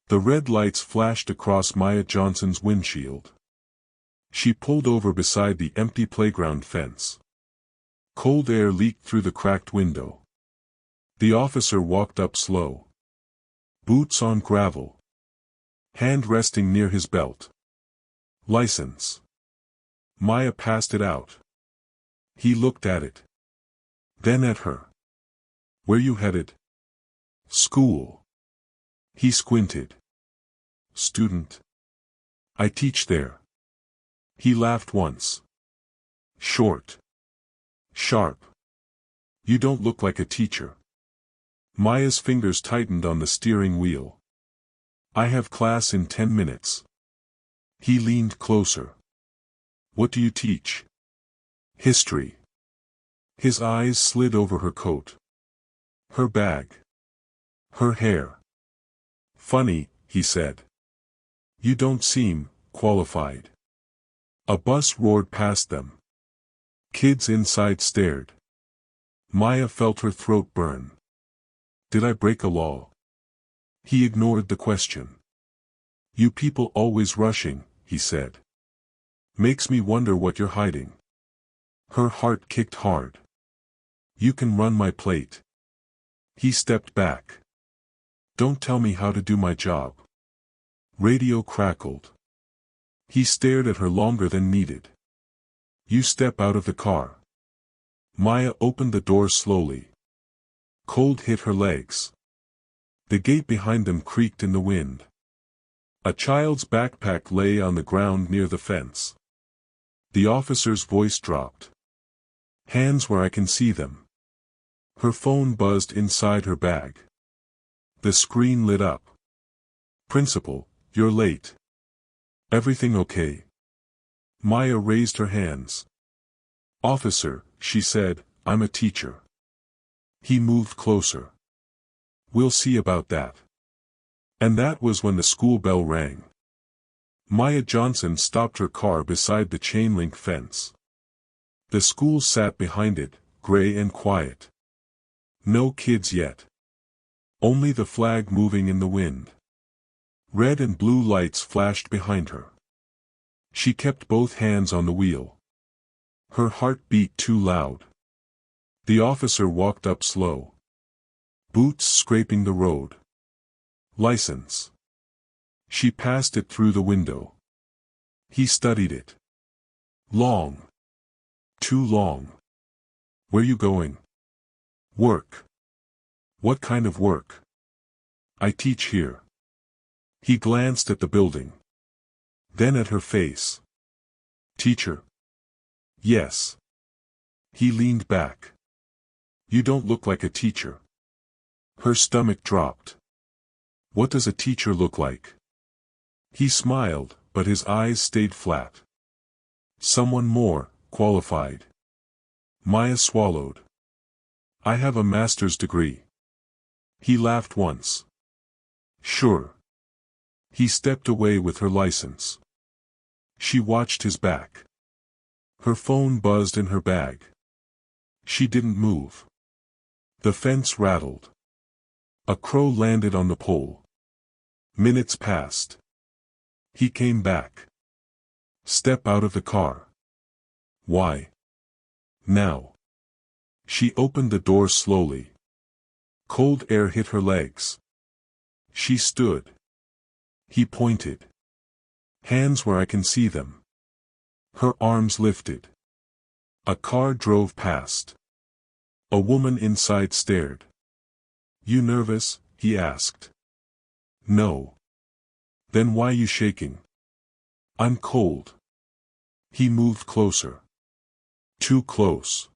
The red lights flashed across Maya Johnson's windshield. She pulled over beside the empty playground fence. Cold air leaked through the cracked window. The officer walked up slow. Boots on gravel. Hand resting near his belt. License. Maya passed it out. He looked at it. Then at her. Where you headed? School. He squinted. Student. I teach there. He laughed once. Short. Sharp. You don't look like a teacher. Maya's fingers tightened on the steering wheel. I have class in 10 minutes. He leaned closer. What do you teach? History. His eyes slid over her coat. Her bag. Her hair. Funny, he said. You don't seem qualified. A bus roared past them. Kids inside stared. Maya felt her throat burn. Did I break a law? He ignored the question. You people always rushing, he said. Makes me wonder what you're hiding. Her heart kicked hard. You can run my plate. He stepped back. Don't tell me how to do my job. Radio crackled. He stared at her longer than needed. You step out of the car. Maya opened the door slowly. Cold hit her legs. The gate behind them creaked in the wind. A child's backpack lay on the ground near the fence. The officer's voice dropped. Hands where I can see them. Her phone buzzed inside her bag. The screen lit up. Principal, you're late. Everything okay? Maya raised her hands. Officer, she said, I'm a teacher. He moved closer. We'll see about that. And that was when the school bell rang. Maya Johnson stopped her car beside the chain-link fence. The school sat behind it, gray and quiet. No kids yet. Only the flag moving in the wind. Red and blue lights flashed behind her. She kept both hands on the wheel. Her heart beat too loud. The officer walked up slow. Boots scraping the road. License. She passed it through the window. He studied it. Long. Too long. Where you going? Work. What kind of work? I teach here. He glanced at the building. Then at her face. Teacher? Yes. He leaned back. You don't look like a teacher. Her stomach dropped. What does a teacher look like? He smiled, but his eyes stayed flat. Someone more qualified. Maya swallowed. I have a master's degree. He laughed once. Sure. He stepped away with her license. She watched his back. Her phone buzzed in her bag. She didn't move. The fence rattled. A crow landed on the pole. Minutes passed. He came back. Step out of the car. Why? Now. She opened the door slowly. Cold air hit her legs. She stood. He pointed. Hands where I can see them. Her arms lifted. A car drove past. A woman inside stared. You nervous? He asked. No. Then why you shaking? I'm cold. He moved closer. Too close.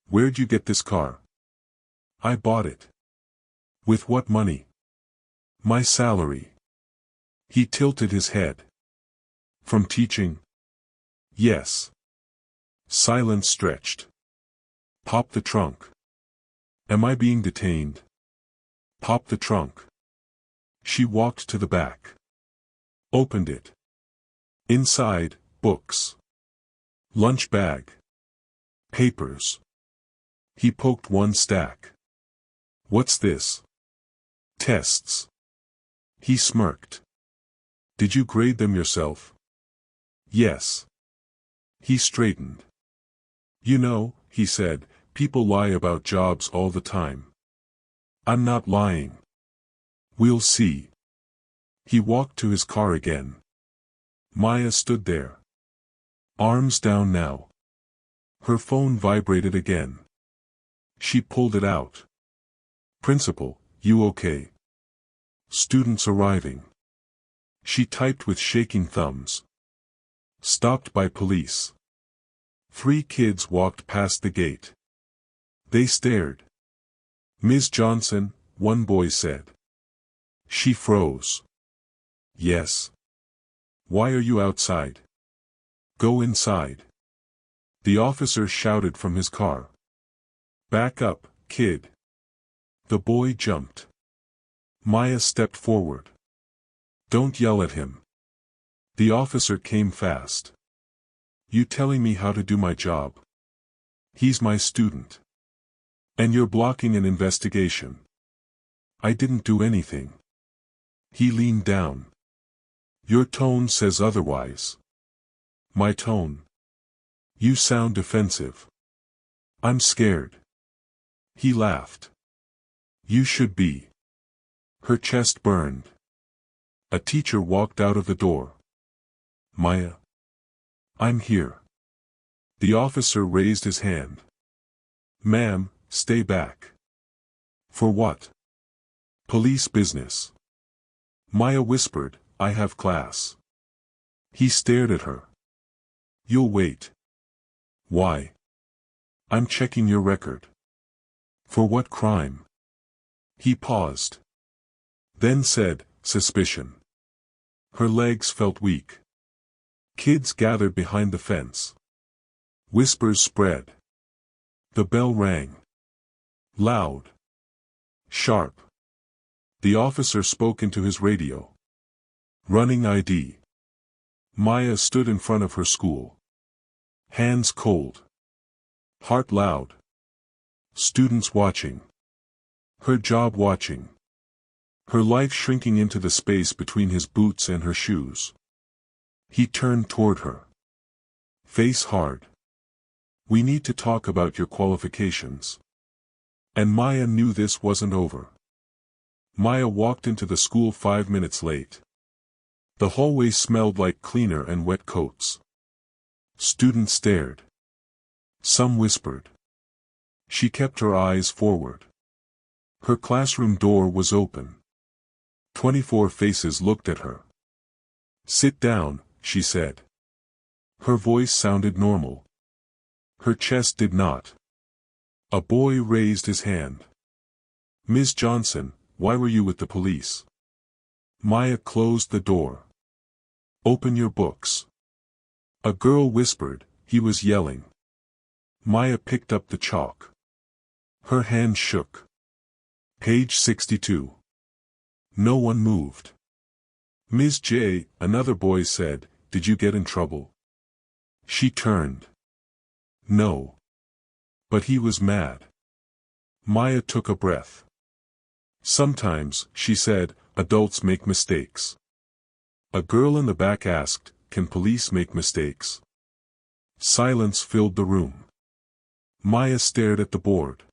Where'd you get this car? I bought it. With what money? My salary. He tilted his head. From teaching? Yes. Silence stretched. Pop the trunk. Am I being detained? Pop the trunk. She walked to the back. Opened it. Inside, books. Lunch bag. Papers. He poked one stack. What's this? Tests. He smirked. Did you grade them yourself? Yes. He straightened. You know, he said, people lie about jobs all the time. I'm not lying. We'll see. He walked to his car again. Maya stood there. Arms down now. Her phone vibrated again. She pulled it out. Principal, you okay? Students arriving. She typed with shaking thumbs. Stopped by police. 3 kids walked past the gate. They stared. Ms. Johnson, one boy said. She froze. Yes. Why are you outside? Go inside. The officer shouted from his car. Back up, kid. The boy jumped. Maya stepped forward. Don't yell at him. The officer came fast. You telling me how to do my job? He's my student. And you're blocking an investigation. I didn't do anything. He leaned down. Your tone says otherwise. My tone? You sound defensive. I'm scared. He laughed. You should be. Her chest burned. A teacher walked out of the door. Maya. I'm here. The officer raised his hand. Ma'am, stay back. For what? Police business. Maya whispered, I have class. He stared at her. You'll wait. Why? I'm checking your record. For what crime? He paused. Then said, suspicion. Her legs felt weak. Kids gathered behind the fence. Whispers spread. The bell rang. Loud. Sharp. The officer spoke into his radio. Running ID. Maya stood in front of her school. Hands cold. Heart loud. Students watching. Her job watching. Her life shrinking into the space between his boots and her shoes. He turned toward her. Face hard. We need to talk about your qualifications. And Maya knew this wasn't over. Maya walked into the school 5 minutes late. The hallway smelled like cleaner and wet coats. Students stared. Some whispered. She kept her eyes forward. Her classroom door was open. 24 faces looked at her. Sit down, she said. Her voice sounded normal. Her chest did not. A boy raised his hand. Ms. Johnson, why were you with the police? Maya closed the door. Open your books. A girl whispered, he was yelling. Maya picked up the chalk. Her hand shook. Page 62. No one moved. Ms. J, another boy said, did you get in trouble? She turned. No. But he was mad. Maya took a breath. Sometimes, she said, adults make mistakes. A girl in the back asked, can police make mistakes? Silence filled the room. Maya stared at the board.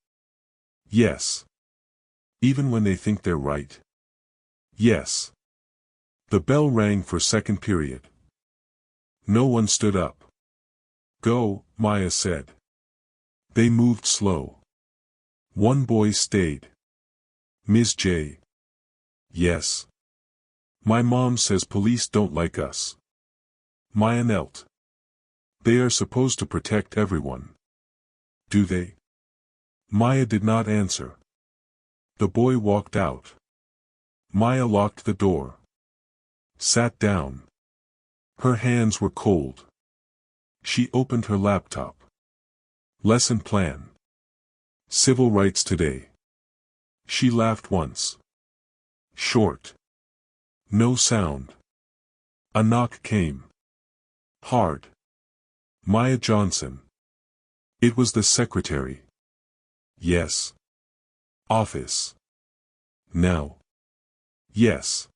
Yes. Even when they think they're right. Yes. The bell rang for second period. No one stood up. Go, Maya said. They moved slow. One boy stayed. Ms. J. Yes. My mom says police don't like us. Maya knelt. They are supposed to protect everyone. Do they? Maya did not answer. The boy walked out. Maya locked the door. Sat down. Her hands were cold. She opened her laptop. Lesson plan. Civil rights today. She laughed once. Short. No sound. A knock came. Hard. Maya Johnson. It was the secretary. Yes. Office. Now. Yes.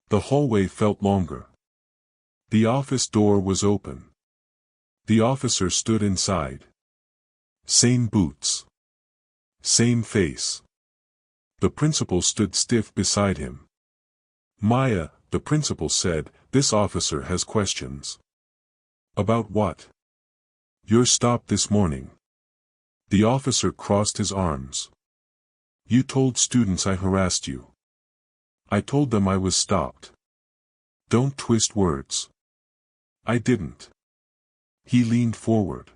The hallway felt longer. The office door was open. The officer stood inside. Same boots. Same face. The principal stood stiff beside him. Maya, the principal said, this officer has questions. About what? You're stopped this morning. The officer crossed his arms. You told students I harassed you. I told them I was stopped. Don't twist words. I didn't. He leaned forward.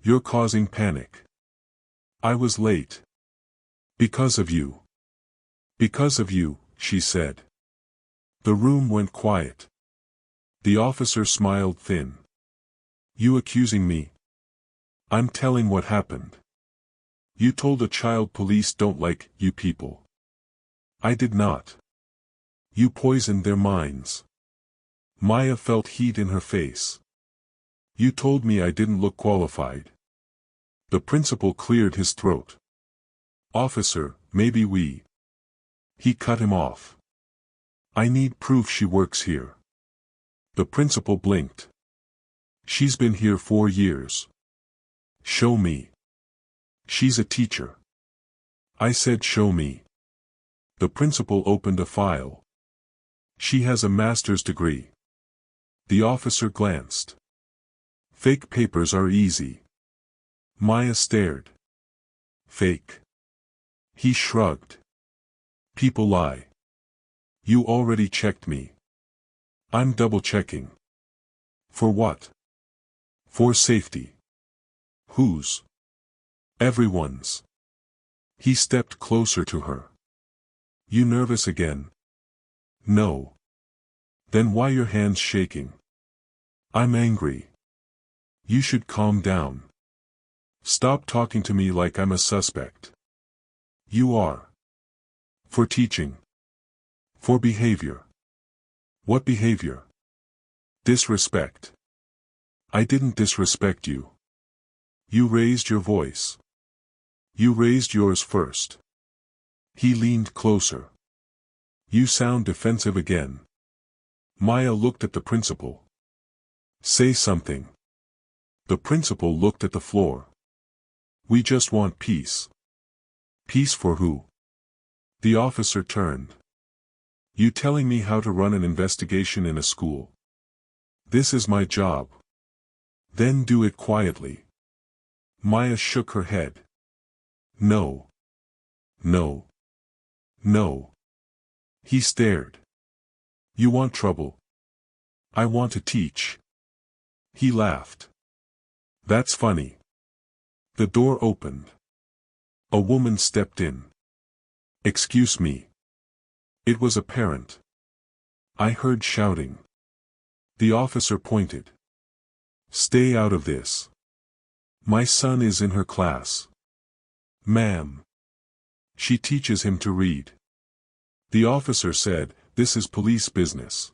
You're causing panic. I was late. Because of you. Because of you, she said. The room went quiet. The officer smiled thin. You accusing me? I'm telling what happened. You told a child police don't like you people. I did not. You poisoned their minds. Maya felt heat in her face. You told me I didn't look qualified. The principal cleared his throat. Officer, maybe we. He cut him off. I need proof she works here. The principal blinked. She's been here 4 years. Show me. She's a teacher. I said show me. The principal opened a file. She has a master's degree. The officer glanced. Fake papers are easy. Maya stared. Fake. He shrugged. People lie. You already checked me. I'm double-checking. For what? For safety. Whose? Everyone's. He stepped closer to her. You nervous again? No. Then why your hands shaking? I'm angry. You should calm down. Stop talking to me like I'm a suspect. You are. For teaching. For behavior. What behavior? Disrespect. I didn't disrespect you. You raised your voice. You raised yours first. He leaned closer. You sound defensive again. Maya looked at the principal. Say something. The principal looked at the floor. We just want peace. Peace for who? The officer turned. You telling me how to run an investigation in a school? This is my job. Then do it quietly. Maya shook her head. No. No. No. He stared. You want trouble? I want to teach. He laughed. That's funny. The door opened. A woman stepped in. Excuse me. It was a parent. I heard shouting. The officer pointed. Stay out of this. My son is in her class. Ma'am. She teaches him to read. The officer said, this is police business.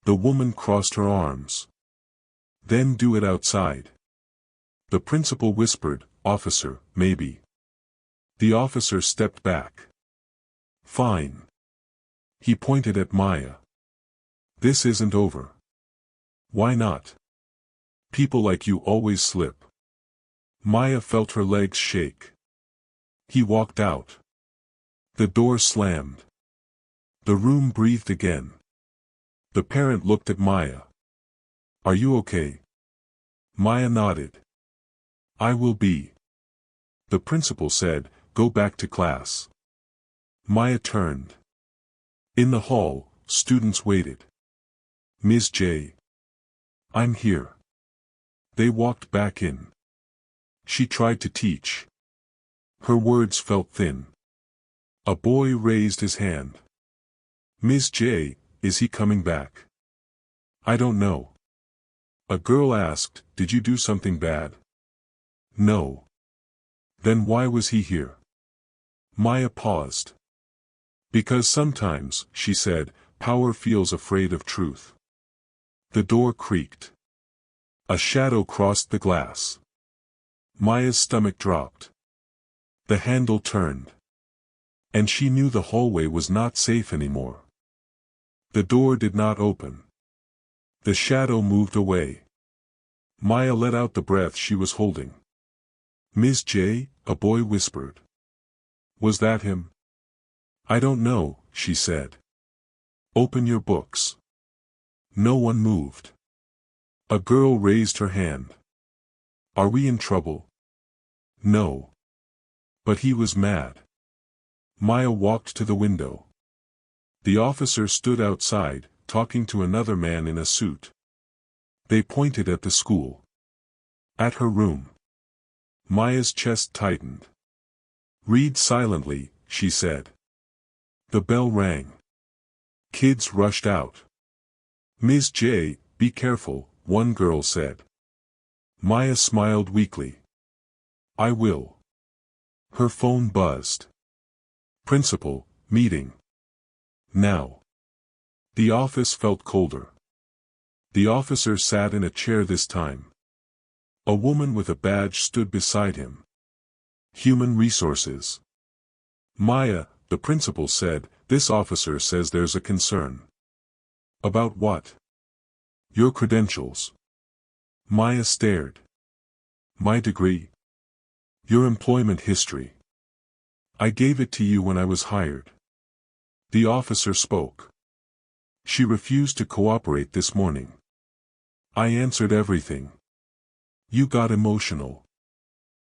The woman crossed her arms. Then do it outside. The principal whispered, Officer, maybe. The officer stepped back. Fine. He pointed at Maya. This isn't over. Why not? People like you always slip. Maya felt her legs shake. He walked out. The door slammed. The room breathed again. The parent looked at Maya. Are you okay? Maya nodded. I will be. The principal said, go back to class. Maya turned. In the hall, students waited. Ms. J. I'm here. They walked back in. She tried to teach. Her words felt thin. A boy raised his hand. Ms. J, is he coming back? I don't know. A girl asked, did you do something bad? No. Then why was he here? Maya paused. Because sometimes, she said, power feels afraid of truth. The door creaked. A shadow crossed the glass. Maya's stomach dropped. The handle turned. And she knew the hallway was not safe anymore. The door did not open. The shadow moved away. Maya let out the breath she was holding. "Ms. J," a boy whispered. "Was that him?" "I don't know," she said. "Open your books." No one moved. A girl raised her hand. "Are we in trouble?" "No." But he was mad. Maya walked to the window. The officer stood outside, talking to another man in a suit. They pointed at the school. At her room. Maya's chest tightened. "Read silently," she said. The bell rang. Kids rushed out. "Ms. J, be careful," one girl said. Maya smiled weakly. "I will." Her phone buzzed. "Principal, meeting. Now." The office felt colder. The officer sat in a chair this time. A woman with a badge stood beside him. "Human Resources." "Maya," the principal said, "this officer says there's a concern." "About what?" "Your credentials." Maya stared. "My degree?" "Your employment history." "I gave it to you when I was hired." The officer spoke. "She refused to cooperate this morning. I answered everything. You got emotional.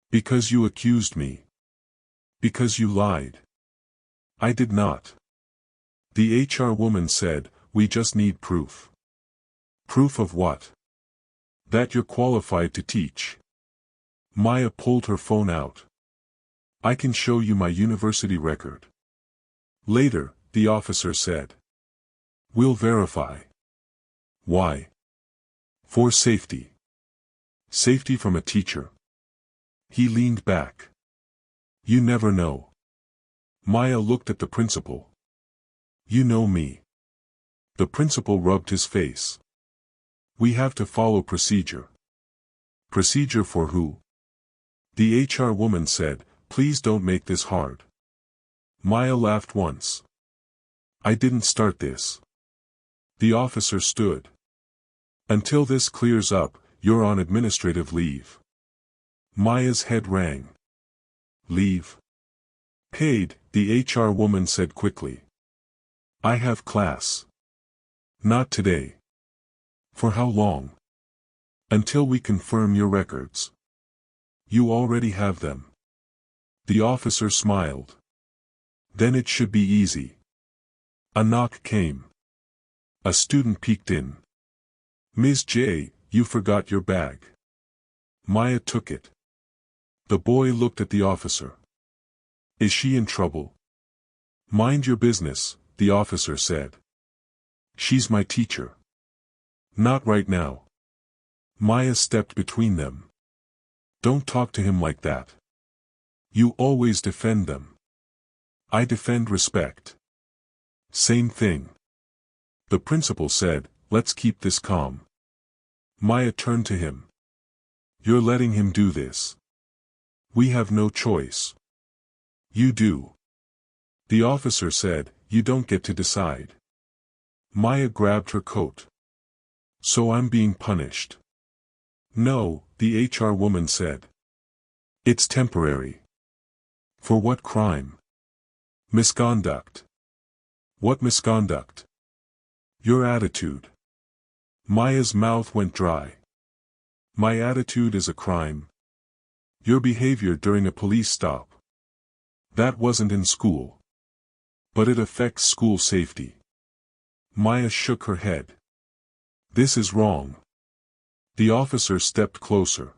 Because you accused me. Because you lied." "I did not." The HR woman said, "We just need proof." "Proof of what?" "That you're qualified to teach." Maya pulled her phone out. "I can show you my university record." "Later," the officer said. "We'll verify." "Why?" "For safety." "Safety from a teacher." He leaned back. "You never know." Maya looked at the principal. "You know me." The principal rubbed his face. "We have to follow procedure." "Procedure for who?" The HR woman said, "Please don't make this hard." Maya laughed once. "I didn't start this." The officer stood. "Until this clears up, you're on administrative leave." Maya's head rang. "Leave?" "Paid," the HR woman said quickly. "I have class." "Not today." "For how long?" "Until we confirm your records." "You already have them." The officer smiled. "Then it should be easy." A knock came. A student peeked in. "Ms. J, you forgot your bag." Maya took it. The boy looked at the officer. "Is she in trouble?" "Mind your business," the officer said. "She's my teacher." "Not right now." Maya stepped between them. "Don't talk to him like that. You always defend them." "I defend respect." "Same thing." The principal said, "Let's keep this calm." Maya turned to him. "You're letting him do this." "We have no choice." "You do." The officer said, "You don't get to decide." Maya grabbed her coat. "So I'm being punished." "No," the HR woman said. "It's temporary." "For what crime?" "Misconduct." "What misconduct?" "Your attitude." Maya's mouth went dry. "My attitude is a crime?" "Your behavior during a police stop." "That wasn't in school." "But it affects school safety." Maya shook her head. "This is wrong." The officer stepped closer.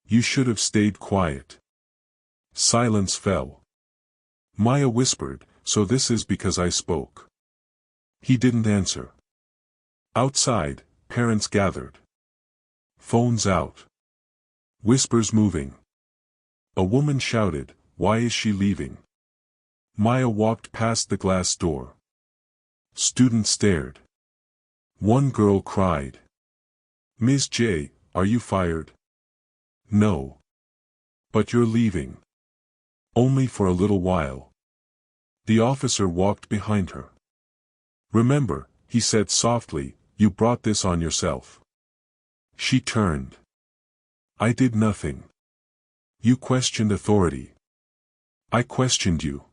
"You should have stayed quiet." Silence fell. Maya whispered, "So this is because I spoke." He didn't answer. Outside, parents gathered. Phones out. Whispers moving. A woman shouted, "Why is she leaving?" Maya walked past the glass door. Students stared. One girl cried. "Ms. J, are you fired?" "No." "But you're leaving." "Only for a little while." The officer walked behind her. Remember, he said softly, you brought this on yourself. She turned. I did nothing. You questioned authority. I questioned you.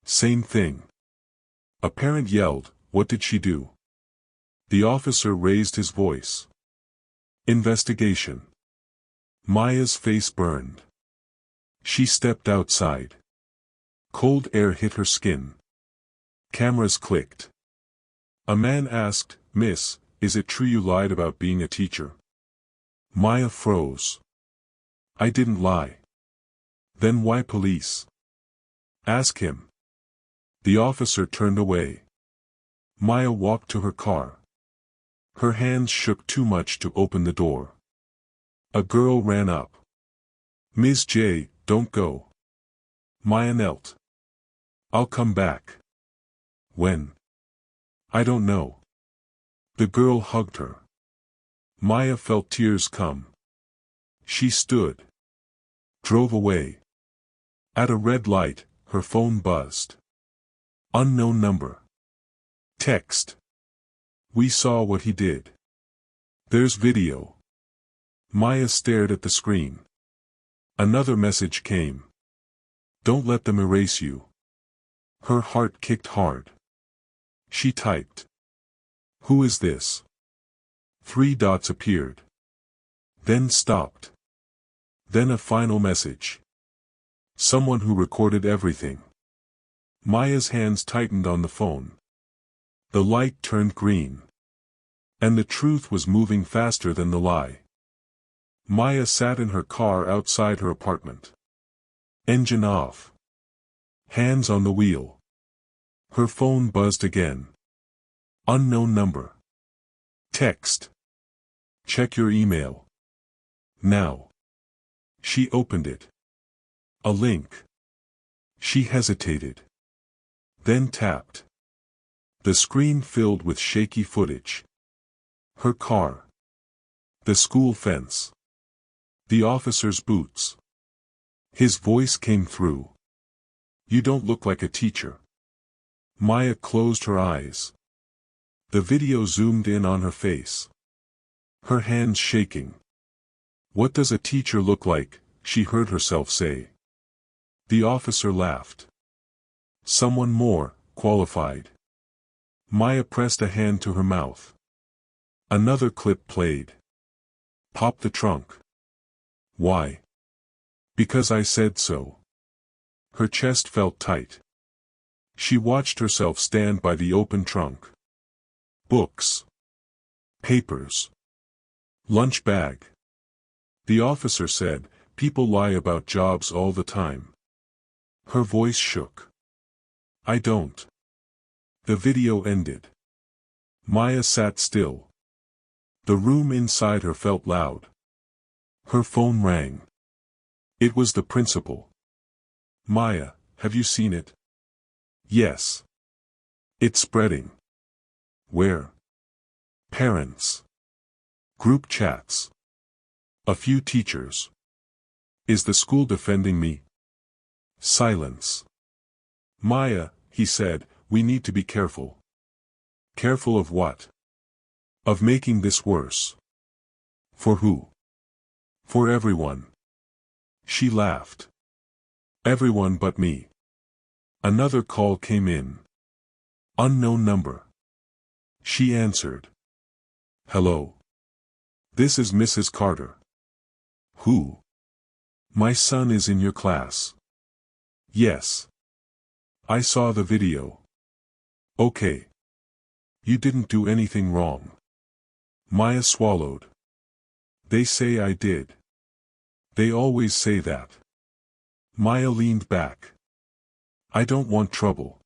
Same thing. A parent yelled, what did she do? The officer raised his voice. Investigation. Maya's face burned. She stepped outside. Cold air hit her skin. Cameras clicked. A man asked, Miss, is it true you lied about being a teacher? Maya froze. I didn't lie. Then why police? Ask him. The officer turned away. Maya walked to her car. Her hands shook too much to open the door. A girl ran up. Ms. J, don't go. Maya knelt. I'll come back. When? I don't know. The girl hugged her. Maya felt tears come. She stood. Drove away. At a red light, her phone buzzed. Unknown number. Text. We saw what he did. There's video. Maya stared at the screen. Another message came. Don't let them erase you. Her heart kicked hard. She typed. Who is this? 3 dots appeared. Then stopped. Then a final message. Someone who recorded everything. Maya's hands tightened on the phone. The light turned green. And the truth was moving faster than the lie. Maya sat in her car outside her apartment. Engine off. Hands on the wheel. Her phone buzzed again. Unknown number. Text. Check your email. Now. She opened it. A link. She hesitated. Then tapped. The screen filled with shaky footage. Her car. The school fence. The officer's boots. His voice came through. You don't look like a teacher. Maya closed her eyes. The video zoomed in on her face. Her hands shaking. What does a teacher look like? She heard herself say. The officer laughed. Someone more qualified. Maya pressed a hand to her mouth. Another clip played. Pop the trunk. Why? Because I said so. Her chest felt tight. She watched herself stand by the open trunk. Books. Papers. Lunch bag. The officer said, people lie about jobs all the time. Her voice shook. I don't. The video ended. Maya sat still. The room inside her felt loud. Her phone rang. It was the principal. Maya, have you seen it? Yes. It's spreading. Where? Parents. Group chats. A few teachers. Is the school defending me? Silence. Maya, he said, we need to be careful. Careful of what? Of making this worse. For who? For everyone. She laughed. Everyone but me. Another call came in. Unknown number. She answered. Hello. This is Mrs. Carter. Who? My son is in your class. Yes. I saw the video. Okay. You didn't do anything wrong. Maya swallowed. They say I did. They always say that. Maya leaned back. I don't want trouble.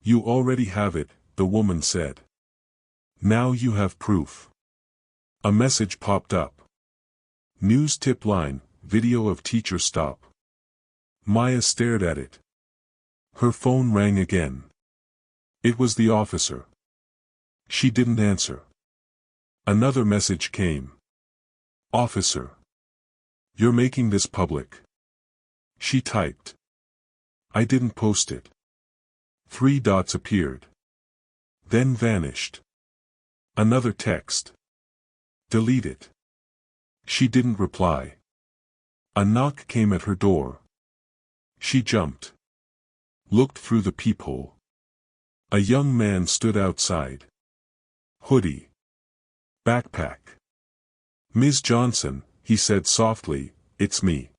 You already have it, the woman said. Now you have proof. A message popped up. News tip line, video of teacher stop. Maya stared at it. Her phone rang again. It was the officer. She didn't answer. Another message came. Officer. You're making this public. She typed. I didn't post it. 3 dots appeared. then vanished. Another text. Delete it. She didn't reply. A knock came at her door. She jumped. Looked through the peephole. A young man stood outside. Hoodie. Backpack. "Ms. Johnson," he said softly, "it's me."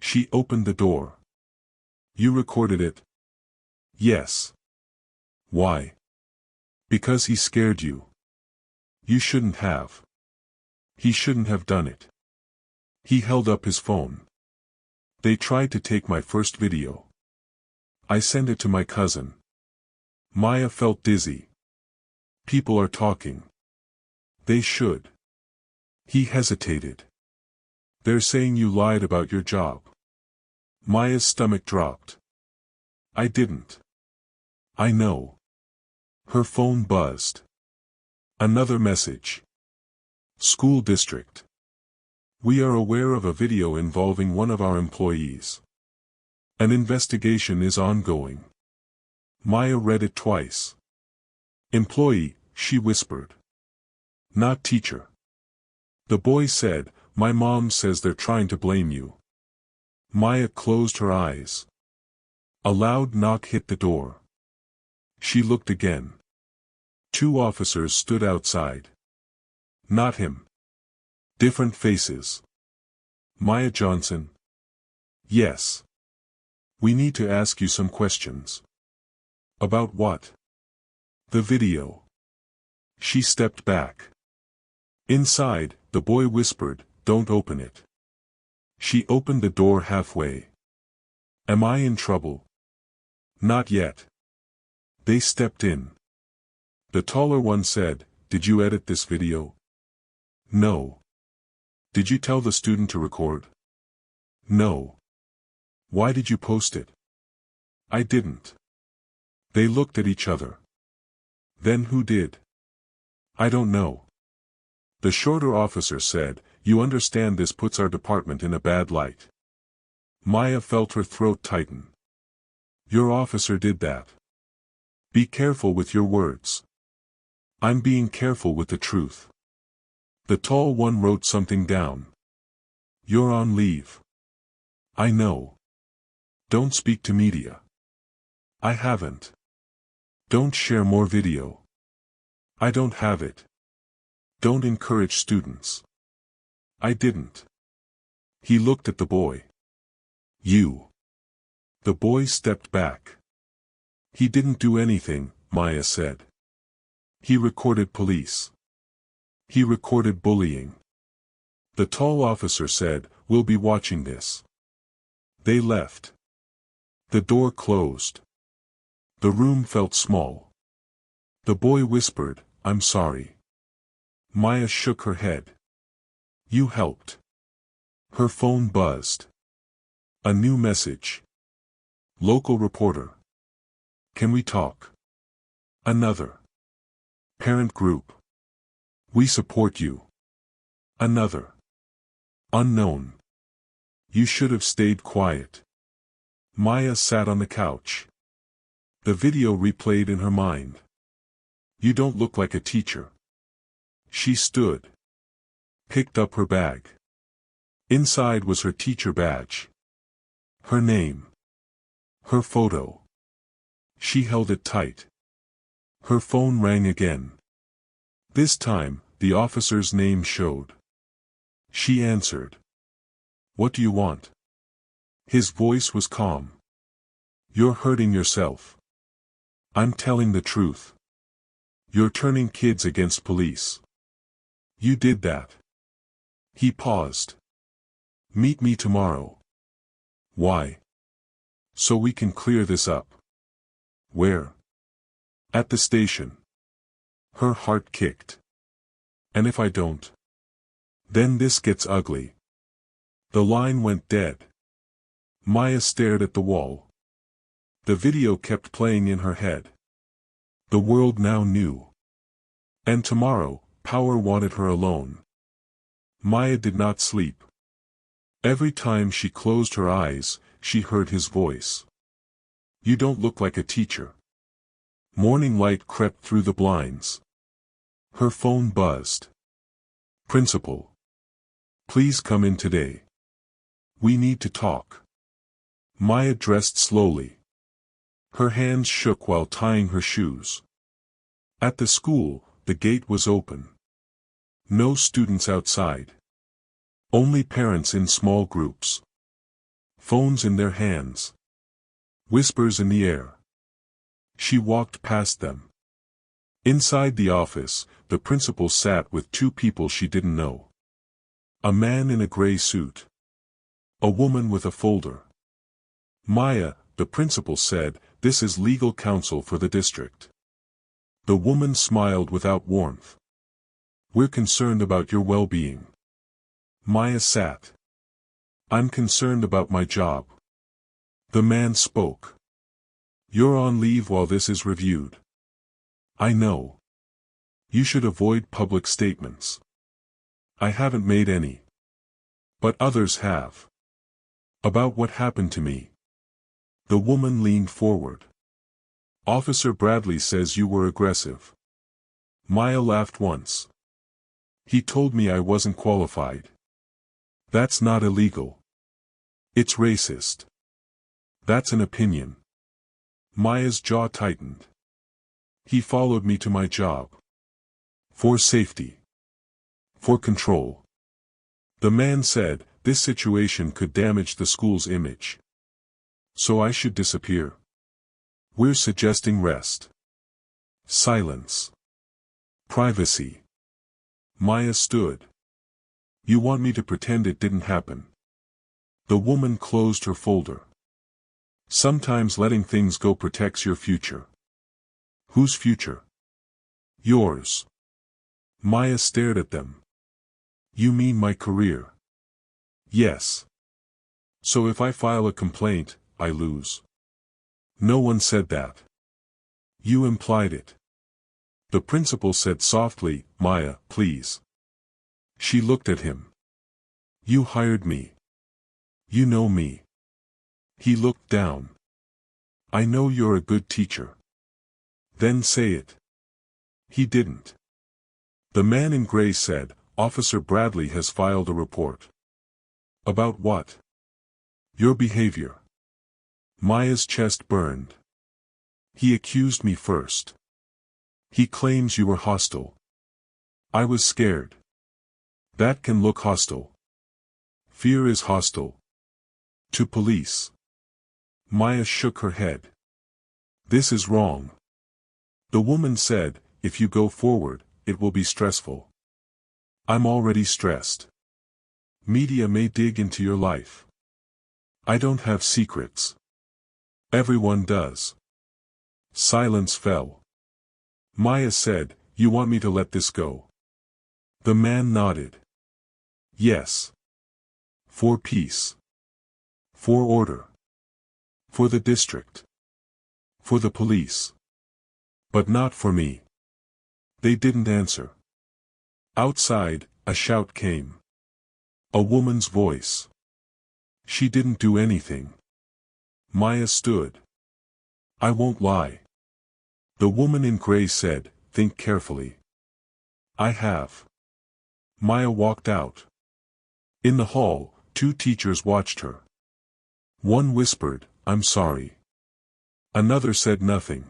She opened the door. "You recorded it?" "Yes." "Why?" "Because he scared you." "You shouldn't have." "He shouldn't have done it." He held up his phone. "They tried to take my first video. I sent it to my cousin." Maya felt dizzy. "People are talking." "They should." He hesitated. "They're saying you lied about your job." Maya's stomach dropped. "I didn't." "I know." Her phone buzzed. Another message. School district. "We are aware of a video involving one of our employees. An investigation is ongoing." Maya read it twice. "Employee," she whispered. "Not teacher." The boy said, "My mom says they're trying to blame you." Maya closed her eyes. A loud knock hit the door. She looked again. 2 officers stood outside. Not him. Different faces. "Maya Johnson?" "Yes. We need to ask you some questions." "About what?" "The video." She stepped back. Inside, the boy whispered, "Don't open it." She opened the door halfway. "Am I in trouble?" "Not yet." They stepped in. The taller one said, "Did you edit this video?" "No." "Did you tell the student to record?" "No." "Why did you post it?" "I didn't." They looked at each other. "Then who did?" "I don't know." The shorter officer said, "You understand this puts our department in a bad light." Maya felt her throat tighten. "Your officer did that. Be careful with your words." "I'm being careful with the truth." The tall one wrote something down. "You're on leave." "I know." "Don't speak to media." "I haven't." "Don't share more video." "I don't have it." "Don't encourage students." "I didn't." He looked at the boy. "You." The boy stepped back. "He didn't do anything," Maya said. "He recorded police. He recorded bullying." The tall officer said, "We'll be watching this." They left. The door closed. The room felt small. The boy whispered, "I'm sorry." Maya shook her head. "You helped." Her phone buzzed. A new message. Local reporter. "Can we talk?" Another. Parent group. "We support you." Another. Unknown. "You should have stayed quiet." Maya sat on the couch. The video replayed in her mind. "You don't look like a teacher." She stood. Picked up her bag. Inside was her teacher badge. Her name. Her photo. She held it tight. Her phone rang again. This time, the officer's name showed. She answered. "What do you want?" His voice was calm. "You're hurting yourself." "I'm telling the truth." "You're turning kids against police." "You did that." He paused. "Meet me tomorrow." "Why?" "So we can clear this up." "Where?" "At the station." Her heart kicked. "And if I don't?" "Then this gets ugly." The line went dead. Maya stared at the wall. The video kept playing in her head. The world now knew. And tomorrow, power wanted her alone. Maya did not sleep. Every time she closed her eyes, she heard his voice. "You don't look like a teacher." Morning light crept through the blinds. Her phone buzzed. Principal. Please come in today. We need to talk. Maya dressed slowly. Her hands shook while tying her shoes. At the school, the gate was open. No students outside. Only parents in small groups. Phones in their hands. Whispers in the air. She walked past them. Inside the office, the principal sat with two people she didn't know. A man in a gray suit. A woman with a folder. Maya, the principal said, "This is legal counsel for the district." The woman smiled without warmth. "We're concerned about your well-being." Maya sat. "I'm concerned about my job." The man spoke. "You're on leave while this is reviewed." "I know. You should avoid public statements." "I haven't made any. But others have." "About what happened to me?" The woman leaned forward. "Officer Bradley says you were aggressive." Maya laughed once. "He told me I wasn't qualified." "That's not illegal. It's racist." "That's an opinion." Maya's jaw tightened. "He followed me to my job. For safety. For control." The man said, "This situation could damage the school's image. So I should disappear." "We're suggesting rest. Silence. Privacy." Maya stood. "You want me to pretend it didn't happen?" The woman closed her folder. "Sometimes letting things go protects your future." "Whose future?" "Yours." Maya stared at them. "You mean my career?" "Yes. So if I file a complaint, I lose." "No one said that." "You implied it." The principal said softly, "Maya, please." She looked at him. "You hired me. You know me." He looked down. "I know you're a good teacher." "Then say it." He didn't. The man in gray said, "Officer Bradley has filed a report." "About what?" "Your behavior." Maya's chest burned. "He accused me first. He claims you were hostile." "I was scared." "That can look hostile." "Fear is hostile. To police." Maya shook her head. "This is wrong." The woman said, "If you go forward, it will be stressful." "I'm already stressed. Media may dig into your life." "I don't have secrets." "Everyone does." Silence fell. Maya said, "You want me to let this go?" The man nodded. "Yes. For peace. For order. For the district. For the police. But not for me." They didn't answer. Outside, a shout came. A woman's voice. "She didn't do anything." Maya stood. "I won't lie." The woman in gray said, "Think carefully." "I have." Maya walked out. In the hall, two teachers watched her. One whispered, "I'm sorry." Another said nothing.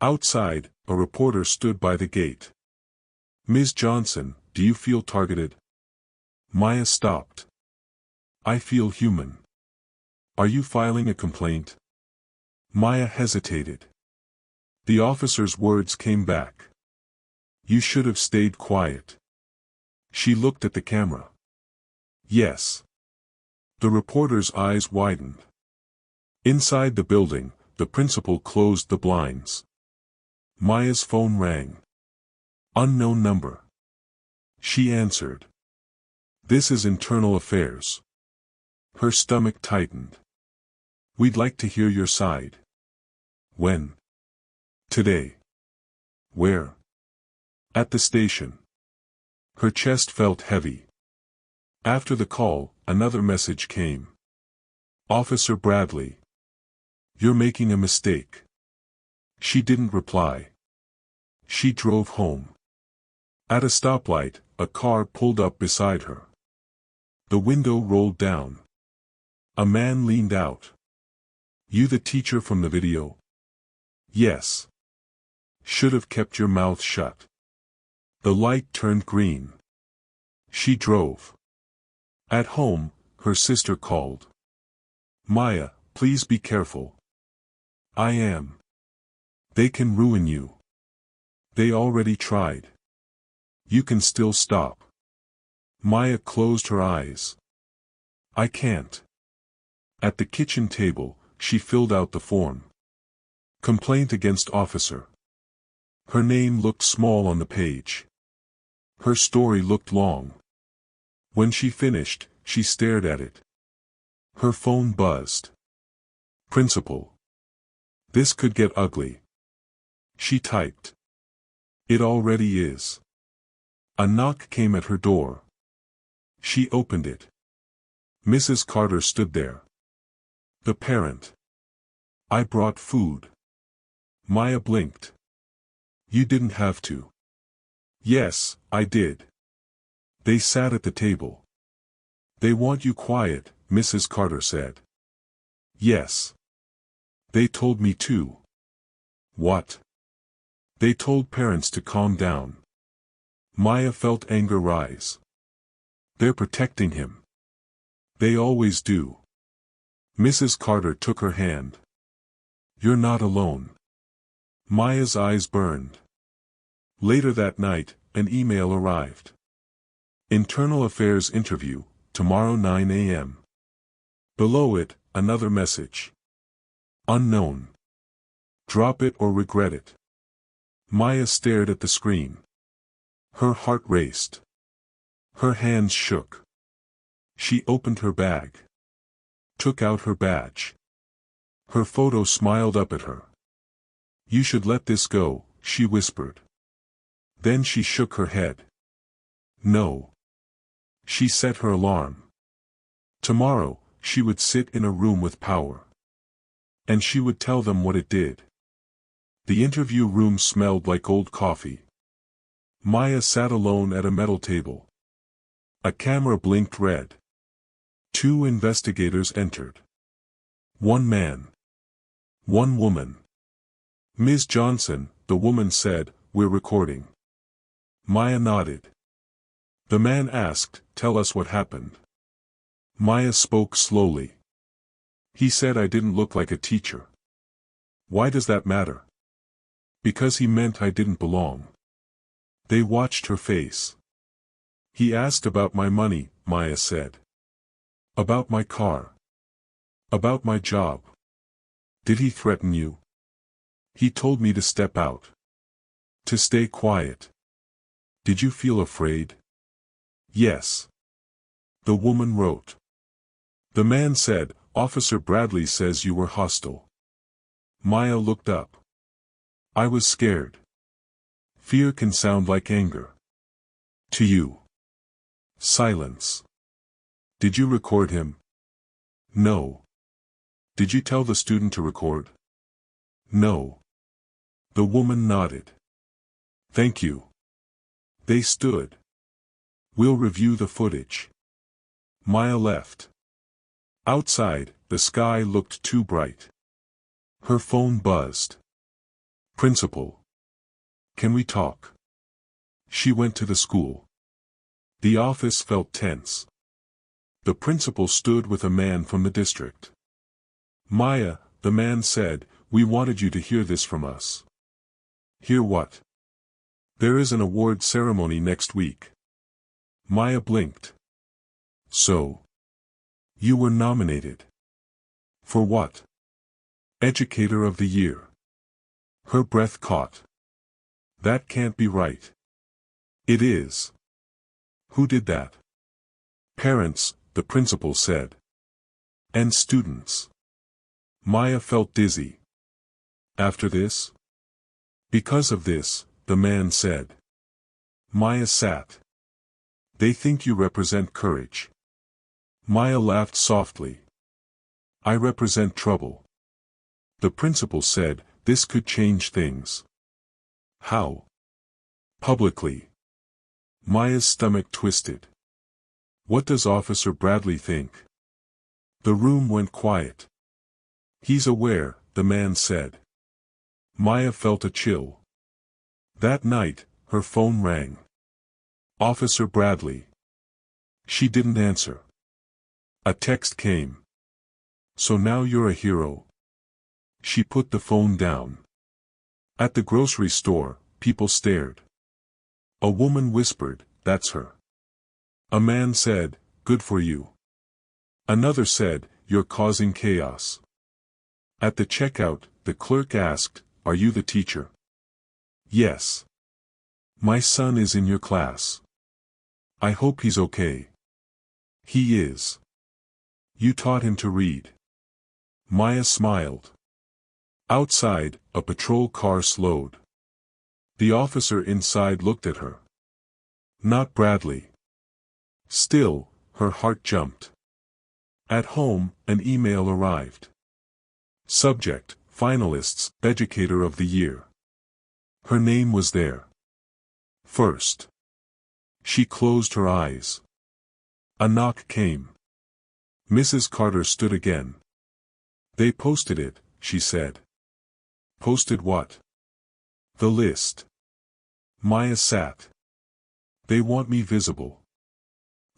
Outside, a reporter stood by the gate. "Ms. Johnson, do you feel targeted?" Maya stopped. "I feel human." "Are you filing a complaint?" Maya hesitated. The officer's words came back. "You should have stayed quiet." She looked at the camera. "Yes." The reporter's eyes widened. Inside the building, the principal closed the blinds. Maya's phone rang. Unknown number. She answered. "This is Internal Affairs." Her stomach tightened. "We'd like to hear your side." "When?" "Today." "Where?" "At the station." Her chest felt heavy. After the call, another message came. "Officer Bradley. You're making a mistake." She didn't reply. She drove home. At a stoplight, a car pulled up beside her. The window rolled down. A man leaned out. "You the teacher from the video?" "Yes." "Should have kept your mouth shut." The light turned green. She drove. At home, her sister called. "Maya, please be careful." "I am. They can ruin you. They already tried. You can still stop." Maya closed her eyes. "I can't." At the kitchen table, she filled out the form. Complaint against officer. Her name looked small on the page. Her story looked long. When she finished, she stared at it. Her phone buzzed. "Principal. This could get ugly." She typed. "It already is." A knock came at her door. She opened it. Mrs. Carter stood there. The parent. "I brought food." Maya blinked. "You didn't have to." "Yes, I did." They sat at the table. "They want you quiet," Mrs. Carter said. "Yes. They told me to." "What?" "They told parents to calm down." Maya felt anger rise. "They're protecting him. They always do." Mrs. Carter took her hand. "You're not alone." Maya's eyes burned. Later that night, an email arrived. "Internal Affairs interview, tomorrow 9 a.m. Below it, another message. "Unknown. Drop it or regret it." Maya stared at the screen. Her heart raced. Her hands shook. She opened her bag. Took out her badge. Her photo smiled up at her. "You should let this go," she whispered. Then she shook her head. No. She set her alarm. Tomorrow, she would sit in a room with power. And she would tell them what it did. The interview room smelled like old coffee. Maya sat alone at a metal table. A camera blinked red. 2 investigators entered. 1 man. 1 woman. "Ms. Johnson," the woman said, "we're recording." Maya nodded. The man asked, "Tell us what happened." Maya spoke slowly. "He said I didn't look like a teacher." "Why does that matter?" "Because he meant I didn't belong." They watched her face. "He asked about my money," Maya said. "About my car. About my job." "Did he threaten you?" "He told me to step out. To stay quiet." "Did you feel afraid?" "Yes." The woman wrote. The man said, "Officer Bradley says you were hostile." Maya looked up. "I was scared." Fear can sound like anger. To you. Silence. "Did you record him?" "No." "Did you tell the student to record?" "No." The woman nodded. "Thank you." They stood. "We'll review the footage." Maya left. Outside, the sky looked too bright. Her phone buzzed. "Principal. Can we talk?" She went to the school. The office felt tense. The principal stood with a man from the district. "Maya," the man said, "we wanted you to hear this from us." "Hear what?" "There is an award ceremony next week." Maya blinked. "So? You were nominated. For what?" "Educator of the Year." Her breath caught. "That can't be right." "It is." "Who did that?" "Parents," the principal said. "And students." Maya felt dizzy. "After this?" "Because of this," the man said. Maya sat. "They think you represent courage." Maya laughed softly. "I represent trouble." The principal said, This could change things. How? Publicly. Maya's stomach twisted. What does Officer Bradley think? The room went quiet. He's aware, the man said. Maya felt a chill. That night, her phone rang. Officer Bradley. She didn't answer. A text came. So now you're a hero. She put the phone down. At the grocery store, people stared. A woman whispered, "That's her." A man said, "Good for you." Another said, "You're causing chaos." At the checkout, the clerk asked, "Are you the teacher?" "Yes. My son is in your class. I hope he's okay." "He is. You taught him to read." Maya smiled. Outside, a patrol car slowed. The officer inside looked at her. Not Bradley. Still, her heart jumped. At home, an email arrived. Subject, finalists, Educator of the Year. Her name was there. First. She closed her eyes. A knock came. Mrs. Carter stood again. "They posted it," she said. "Posted what?" "The list." Maya sat. "They want me visible."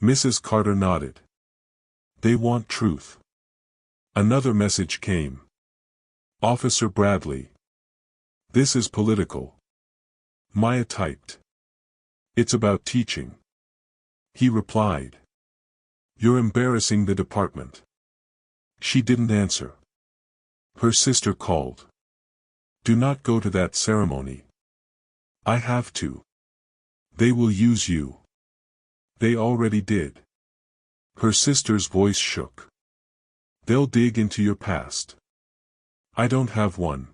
Mrs. Carter nodded. "They want truth." Another message came. Officer Bradley. "This is political." Maya typed. "It's about teaching." He replied. "You're embarrassing the department." She didn't answer. Her sister called. "Do not go to that ceremony." "I have to. They will use you." "They already did." Her sister's voice shook. "They'll dig into your past." "I don't have one."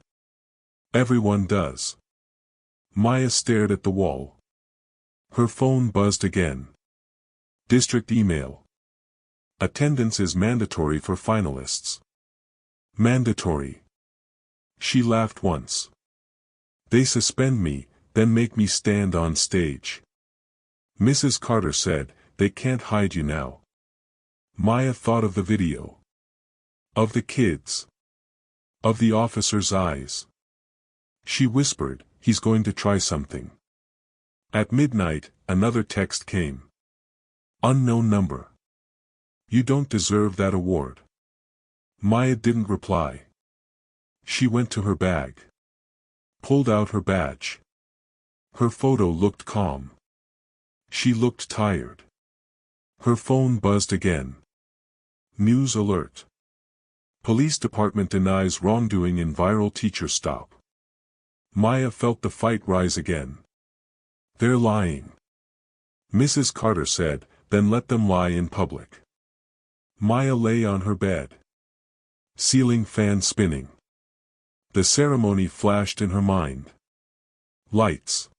"Everyone does." Maya stared at the wall. Her phone buzzed again. District email. "Attendance is mandatory for finalists." Mandatory. She laughed once. "They suspend me, then make me stand on stage." Mrs. Carter said, "They can't hide you now." Maya thought of the video. Of the kids. Of the officer's eyes. She whispered, "He's going to try something." At midnight, another text came. Unknown number. "You don't deserve that award." Maya didn't reply. She went to her bag. Pulled out her badge. Her photo looked calm. She looked tired. Her phone buzzed again. News alert. Police department denies wrongdoing in viral teacher stop. Maya felt the fight rise again. "They're lying." Mrs. Carter said, "Then let them lie in public." Maya lay on her bed. Ceiling fan spinning. The ceremony flashed in her mind. Lights.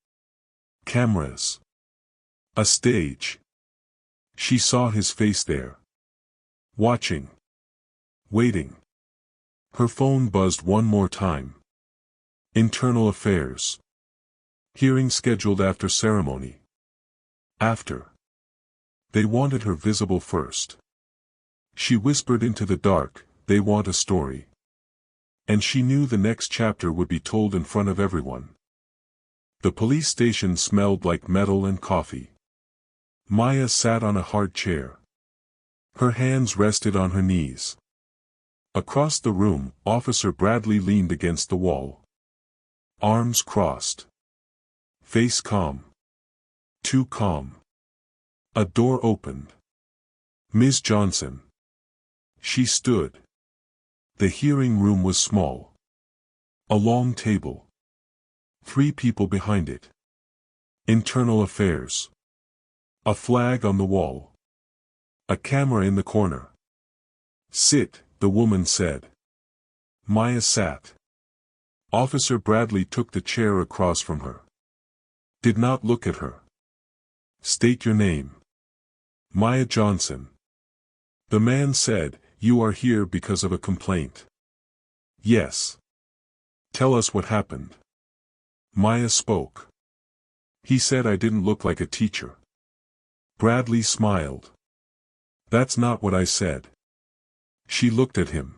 Cameras. A stage. She saw his face there. Watching. Waiting. Her phone buzzed one more time. Internal affairs. Hearing scheduled after ceremony. After. They wanted her visible first. She whispered into the dark, "They want a story." And she knew the next chapter would be told in front of everyone. The police station smelled like metal and coffee. Maya sat on a hard chair. Her hands rested on her knees. Across the room, Officer Bradley leaned against the wall. Arms crossed. Face calm. Too calm. A door opened. "Ms. Johnson." She stood. The hearing room was small. A long table. 3 people behind it. Internal affairs. A flag on the wall. A camera in the corner. "Sit," the woman said. Maya sat. Officer Bradley took the chair across from her. Did not look at her. "State your name." "Maya Johnson." The man said, "You are here because of a complaint." "Yes." Tell us what happened. Maya spoke. He said I didn't look like a teacher. Bradley smiled. That's not what I said. She looked at him.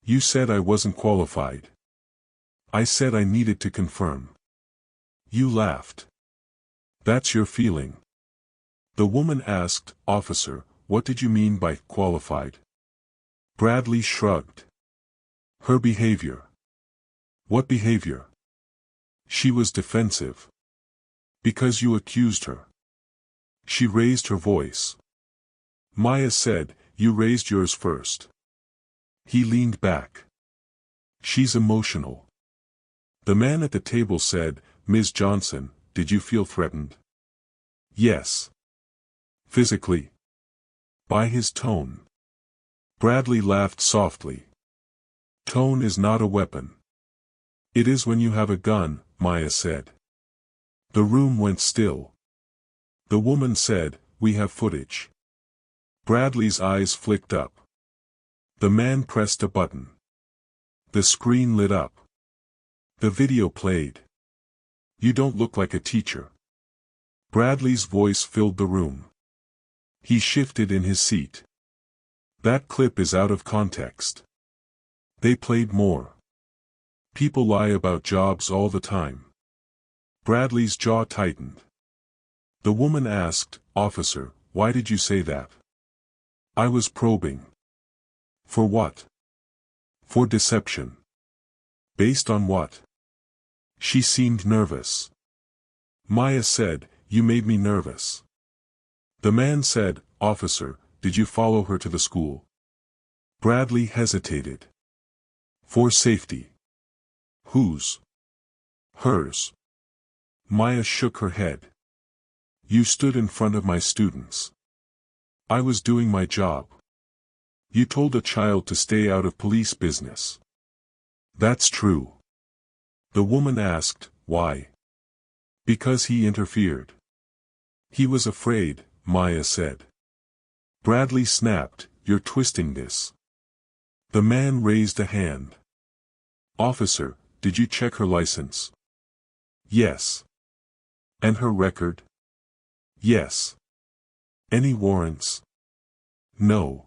You said I wasn't qualified. I said I needed to confirm. You laughed. That's your feeling. The woman asked, Officer, what did you mean by qualified? Bradley shrugged. Her behavior. What behavior? She was defensive. Because you accused her. She raised her voice. Maya said, you raised yours first. He leaned back. She's emotional. The man at the table said, Ms. Johnson, did you feel threatened? Yes. Physically. By his tone. Bradley laughed softly. Tone is not a weapon. It is when you have a gun, Maya said. The room went still. The woman said, we have footage. Bradley's eyes flicked up. The man pressed a button. The screen lit up. The video played. You don't look like a teacher. Bradley's voice filled the room. He shifted in his seat. That clip is out of context. They played more. People lie about jobs all the time. Bradley's jaw tightened. The woman asked, Officer, why did you say that? I was probing. For what? For deception. Based on what? She seemed nervous. Maya said, you made me nervous. The man said, Officer, did you follow her to the school? Bradley hesitated. For safety. Whose? Hers. Maya shook her head. You stood in front of my students. I was doing my job. You told a child to stay out of police business. That's true. The woman asked, why? Because he interfered. He was afraid, Maya said. Bradley snapped, you're twisting this. The man raised a hand. Officer, did you check her license? Yes. And her record? Yes. Any warrants? No.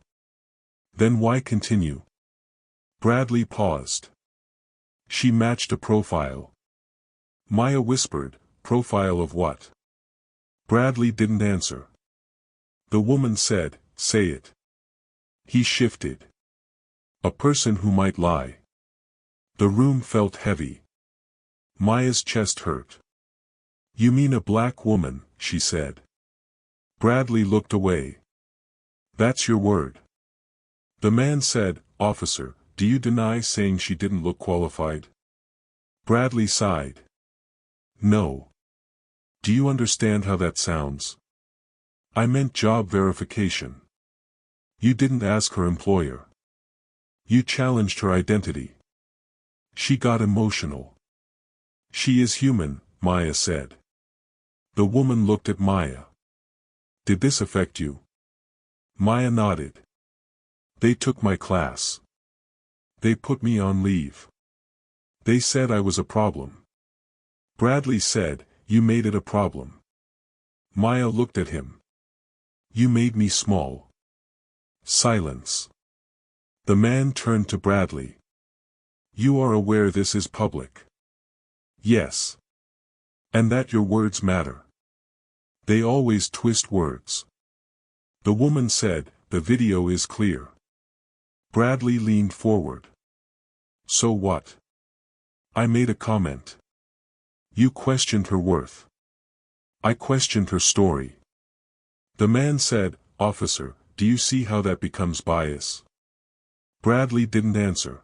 Then why continue? Bradley paused. She matched a profile. Maya whispered, profile of what? Bradley didn't answer. The woman said, say it. He shifted. A person who might lie. The room felt heavy. Maya's chest hurt. You mean a black woman, she said. Bradley looked away. That's your word. The man said, Officer, do you deny saying she didn't look qualified? Bradley sighed. No. Do you understand how that sounds? I meant job verification. You didn't ask her employer. You challenged her identity. She got emotional. She is human, Maya said. The woman looked at Maya. Did this affect you? Maya nodded. They took my class. They put me on leave. They said I was a problem. Bradley said, you made it a problem. Maya looked at him. You made me small. Silence. The man turned to Bradley. You are aware this is public? Yes. And that your words matter. They always twist words. The woman said, the video is clear. Bradley leaned forward. So what? I made a comment. You questioned her worth. I questioned her story. The man said, Officer, do you see how that becomes bias? Bradley didn't answer.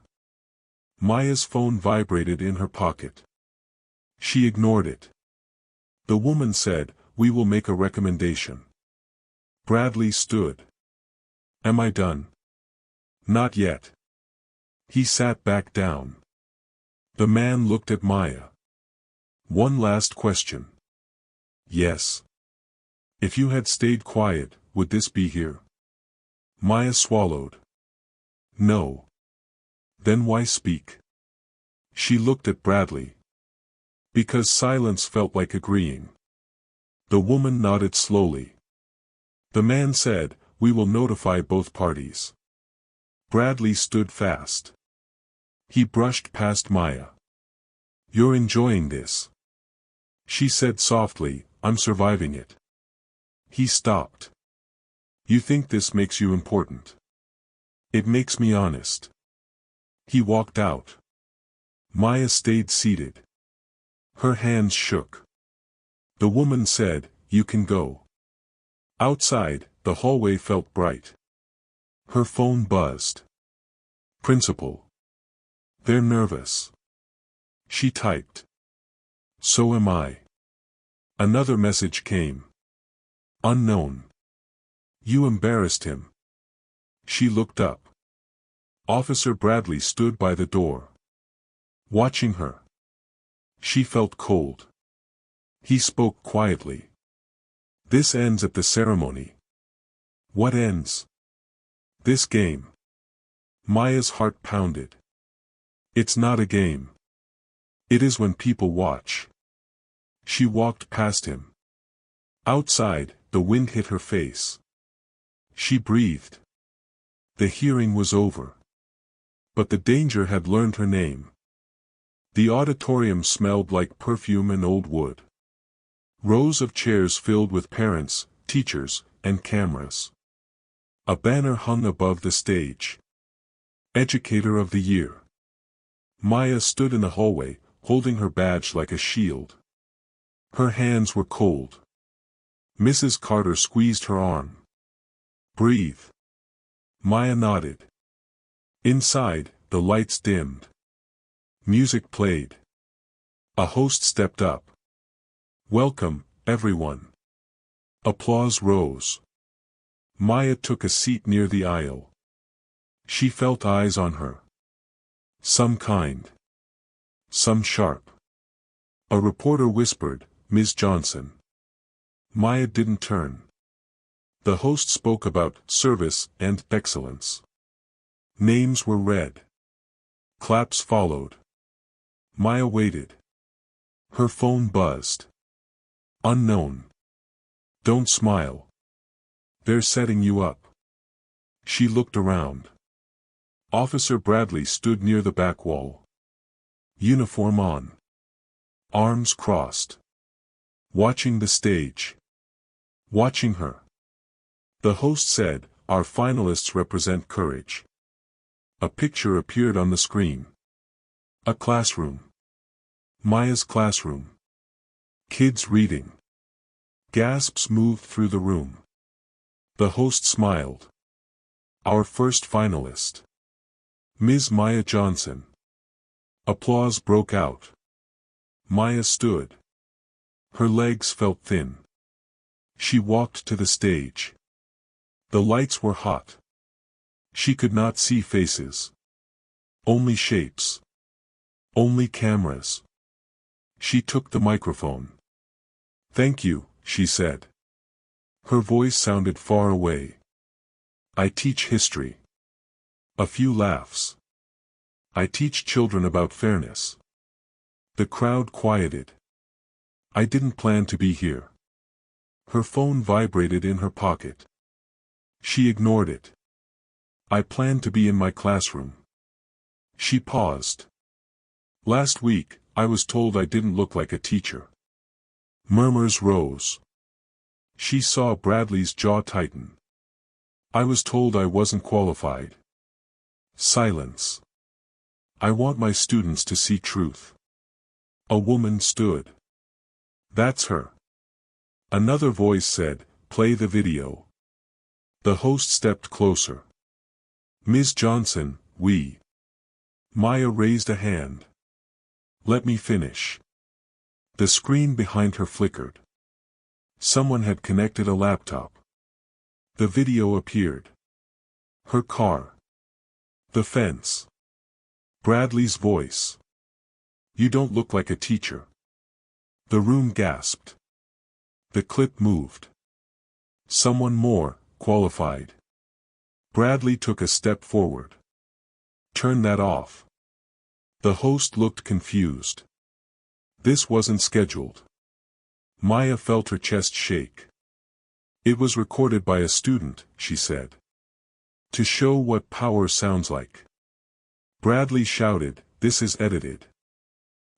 Maya's phone vibrated in her pocket. She ignored it. The woman said, we will make a recommendation. Bradley stood. Am I done? Not yet. He sat back down. The man looked at Maya. One last question. Yes. If you had stayed quiet, would this be here? Maya swallowed. No. Then why speak? She looked at Bradley. Because silence felt like agreeing. The woman nodded slowly. The man said, "We will notify both parties." Bradley stood fast. He brushed past Maya. "You're enjoying this," she said softly. "I'm surviving it." He stopped. "You think this makes you important?" "It makes me honest." He walked out. Maya stayed seated. Her hands shook. The woman said, "You can go." Outside, the hallway felt bright. Her phone buzzed. "Principal. They're nervous." She typed. "So am I." Another message came. "Unknown. You embarrassed him." She looked up. Officer Bradley stood by the door, watching her. She felt cold. He spoke quietly. "This ends at the ceremony." "What ends?" "This game." Maya's heart pounded. "It's not a game. It is when people watch." She walked past him. Outside, the wind hit her face. She breathed. The hearing was over. But the danger had learned her name. The auditorium smelled like perfume and old wood. Rows of chairs filled with parents, teachers, and cameras. A banner hung above the stage. Educator of the Year. Maya stood in the hallway, holding her badge like a shield. Her hands were cold. Mrs. Carter squeezed her arm. "Breathe." Maya nodded. Inside, the lights dimmed. Music played. A host stepped up. "Welcome, everyone." Applause rose. Maya took a seat near the aisle. She felt eyes on her. Some kind. Some sharp. A reporter whispered, "Ms. Johnson." Maya didn't turn. The host spoke about service and excellence. Names were read. Claps followed. Maya waited. Her phone buzzed. "Unknown. Don't smile. They're setting you up." She looked around. Officer Bradley stood near the back wall. Uniform on. Arms crossed. Watching the stage. Watching her. The host said, "Our finalists represent courage." A picture appeared on the screen. A classroom. Maya's classroom. Kids reading. Gasps moved through the room. The host smiled. "Our first finalist. Ms. Maya Johnson." Applause broke out. Maya stood. Her legs felt thin. She walked to the stage. The lights were hot. She could not see faces. Only shapes. Only cameras. She took the microphone. "Thank you," she said. Her voice sounded far away. "I teach history." A few laughs. "I teach children about fairness." The crowd quieted. "I didn't plan to be here." Her phone vibrated in her pocket. She ignored it. "I planned to be in my classroom." She paused. "Last week, I was told I didn't look like a teacher." Murmurs rose. She saw Bradley's jaw tighten. "I was told I wasn't qualified." Silence. "I want my students to see truth." A woman stood. "That's her." Another voice said, "Play the video." The host stepped closer. "Ms. Johnson, we." Maya raised a hand. "Let me finish." The screen behind her flickered. Someone had connected a laptop. The video appeared. Her car. The fence. Bradley's voice. "You don't look like a teacher." The room gasped. The clip moved. Someone more, qualified. Bradley took a step forward. "Turn that off." The host looked confused. This wasn't scheduled. Maya felt her chest shake. It was recorded by a student, she said. To show what power sounds like. Bradley shouted, "This is edited."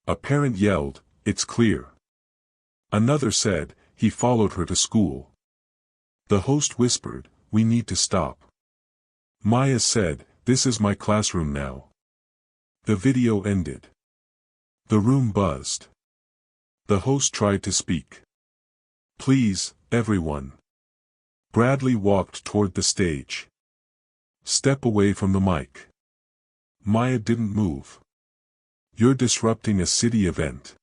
A parent yelled, "It's clear." Another said, "He followed her to school." The host whispered, "We need to stop." Maya said, "This is my classroom now." The video ended. The room buzzed. The host tried to speak. "Please, everyone." Bradley walked toward the stage. "Step away from the mic." Maya didn't move. "You're disrupting a city event.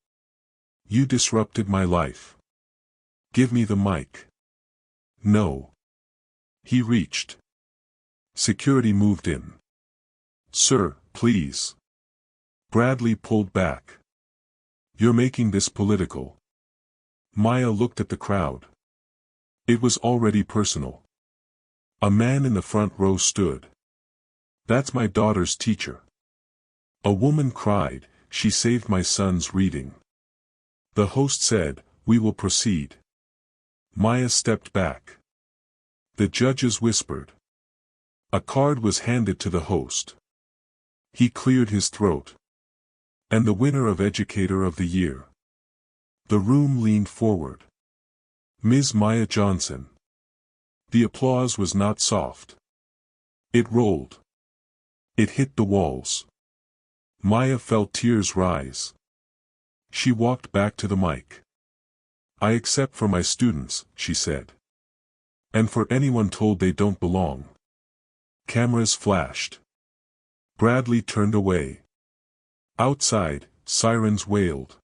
You disrupted my life. Give me the mic." "No." He reached. Security moved in. "Sir, please." Bradley pulled back. "You're making this political." Maya looked at the crowd. It was already personal. A man in the front row stood. "That's my daughter's teacher." A woman cried, "She saved my son's reading." The host said, "We will proceed." Maya stepped back. The judges whispered. A card was handed to the host. He cleared his throat. "And the winner of Educator of the Year." The room leaned forward. Ms. Maya Johnson. The applause was not soft. It rolled. It hit the walls. Maya felt tears rise. She walked back to the mic. "I accept for my students," she said. "And for anyone told they don't belong." Cameras flashed. Bradley turned away. Outside, sirens wailed.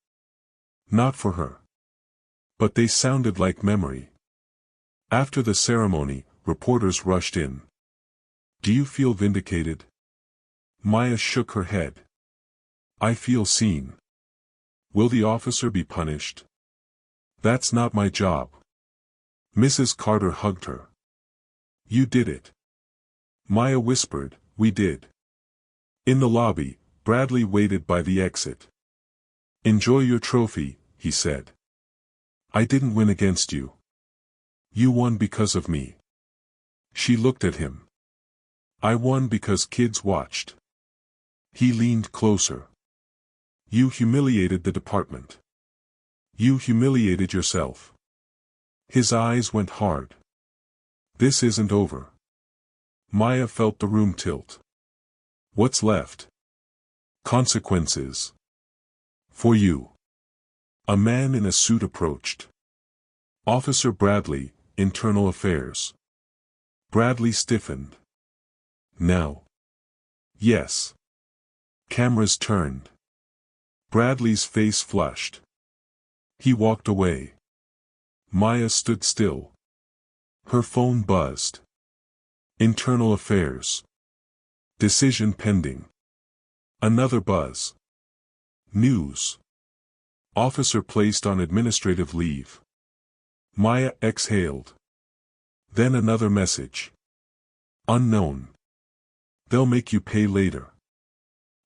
Not for her. But they sounded like memory. After the ceremony, reporters rushed in. "Do you feel vindicated?" Maya shook her head. "I feel seen." "Will the officer be punished?" "That's not my job." Mrs. Carter hugged her. "You did it." Maya whispered, "We did." In the lobby, Bradley waited by the exit. "Enjoy your trophy," he said. "I didn't win against you. You won because of me." She looked at him. "I won because kids watched." He leaned closer. "You humiliated the department. You humiliated yourself." His eyes went hard. "This isn't over." Maya felt the room tilt. "What's left?" "Consequences. For you." A man in a suit approached. "Officer Bradley, Internal Affairs." Bradley stiffened. "Now." "Yes." Cameras turned. Bradley's face flushed. He walked away. Maya stood still. Her phone buzzed. Internal Affairs. Decision pending. Another buzz. News. Officer placed on administrative leave. Maya exhaled. Then another message. Unknown. They'll make you pay later.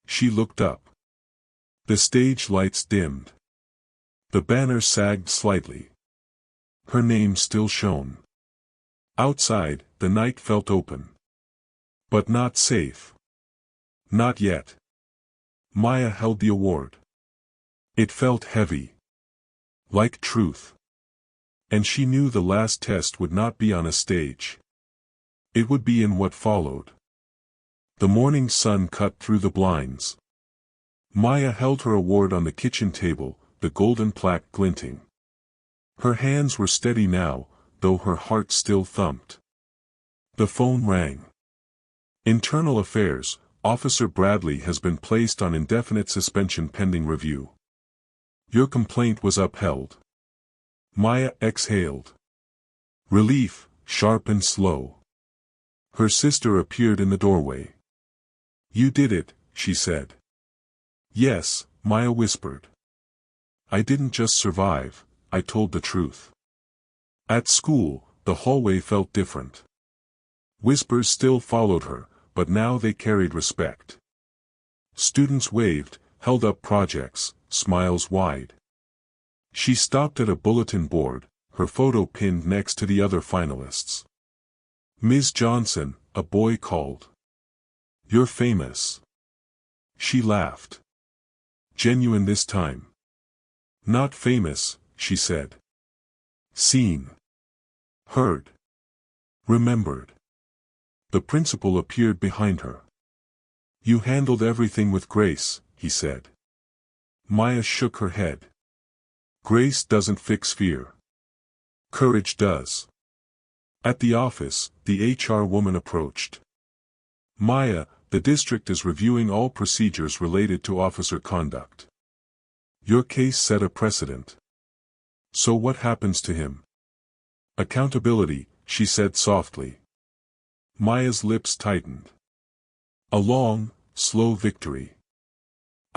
She looked up. The stage lights dimmed. The banner sagged slightly. Her name still shone. Outside, the night felt open. But not safe. Not yet. Maya held the award. It felt heavy. Like truth. And she knew the last test would not be on a stage. It would be in what followed. The morning sun cut through the blinds. Maya held her award on the kitchen table, the golden plaque glinting. Her hands were steady now, though her heart still thumped. The phone rang. Internal Affairs, Officer Bradley has been placed on indefinite suspension pending review. Your complaint was upheld. Maya exhaled. Relief, sharp and slow. Her sister appeared in the doorway. You did it, she said. Yes, Maya whispered. I didn't just survive, I told the truth. At school, the hallway felt different. Whispers still followed her, but now they carried respect. Students waved, held up projects, smiles wide. She stopped at a bulletin board, her photo pinned next to the other finalists. "Ms. Johnson," a boy called. "You're famous." She laughed. "Genuine this time." "Not famous," she said. "Seen. Heard. Remembered." The principal appeared behind her. "You handled everything with grace," he said. Maya shook her head. "Grace doesn't fix fear. Courage does." At the office, the HR woman approached. "Maya, the district is reviewing all procedures related to officer conduct. Your case set a precedent. So what happens to him?" "Accountability," she said softly. Maya's lips tightened. A long, slow victory.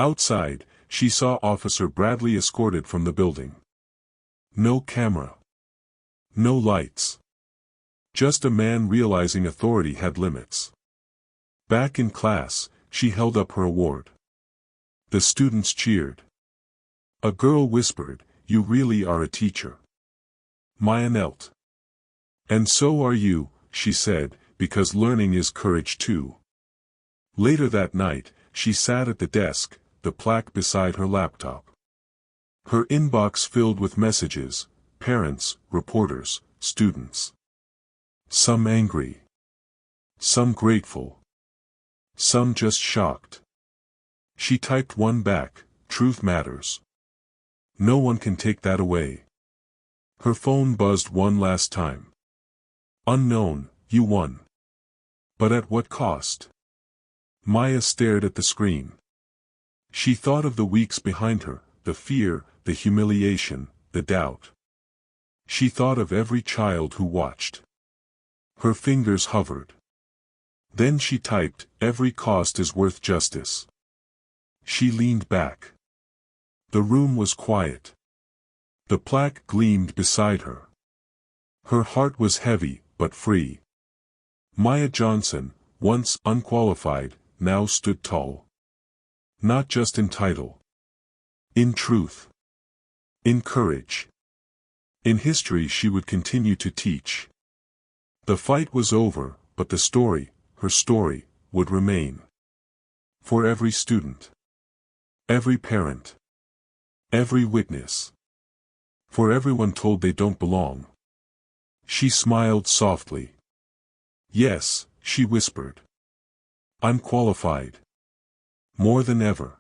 Outside, she saw Officer Bradley escorted from the building. No camera. No lights. Just a man realizing authority had limits. Back in class, she held up her award. The students cheered. A girl whispered, "You really are a teacher." Maya knelt. "And so are you," she said, "because learning is courage too." Later that night, she sat at the desk, the plaque beside her laptop. Her inbox filled with messages, parents, reporters, students. Some angry. Some grateful. Some just shocked. She typed one back, "Truth matters. No one can take that away." Her phone buzzed one last time. "Unknown, you won. But at what cost?" Maya stared at the screen. She thought of the weeks behind her, the fear, the humiliation, the doubt. She thought of every child who watched. Her fingers hovered. Then she typed, "Every cost is worth justice." She leaned back. The room was quiet. The plaque gleamed beside her. Her heart was heavy, but free. Maya Johnson, once unqualified, now stood tall. Not just in title. In truth. In courage. In history she would continue to teach. The fight was over, but the story, her story, would remain. For every student. Every parent. Every witness. For everyone told they don't belong. She smiled softly. "Yes," she whispered. "I'm qualified. More than ever."